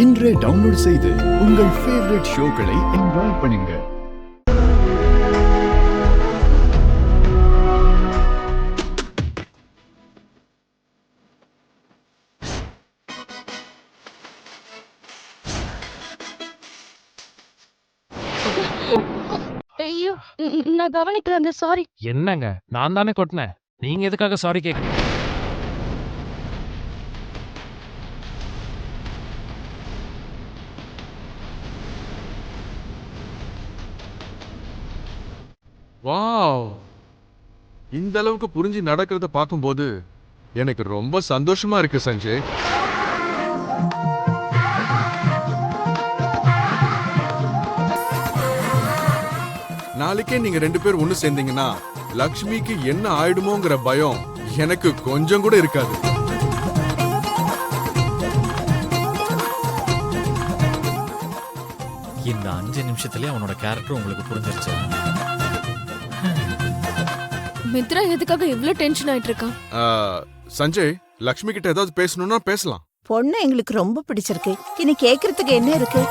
இன்றே டவுன்லோட் செய்து உங்கள் ஃபேவரட் ஷோக்களை என்ஜாய் பண்ணுங்க. ஐயோ, நான் கவனிக்கல. சாரி. என்னங்க, நான் தானே கொட்டினேன். நீங்க எதுக்காக சாரி கேக்குறீங்க? வாவ், இந்த அளவுக்கு புரிஞ்சு நடக்கிறத பார்க்கும்போது எனக்கு ரொம்ப சந்தோஷமா இருக்கு சஞ்சய். நாளைக்கே நீங்க 2 பேர் ஒண்ணு சேர்ந்தீங்கன்னா லக்ஷ்மிக்கு என்ன ஆயிடுமோங்கிற பயம் எனக்கு கொஞ்சம் கூட இருக்காது. இந்த 5 நிமிஷத்துலயே அவனோட கேரக்டர் உங்களுக்கு புரிஞ்சிருச்சு. மித்ரா எதுக்காக இவ்ளோ டென்ஷன் ஆயிட்டு இருக்கான்? சஞ்சய், லக்ஷ்மி கிட்ட ஏதாவது பேசணும்னா பேசலாம். பொண்ணு எங்களுக்கு ரொம்ப பிடிச்சிருக்கு. இனி கேக்குறதுக்கு என்ன இருக்கு?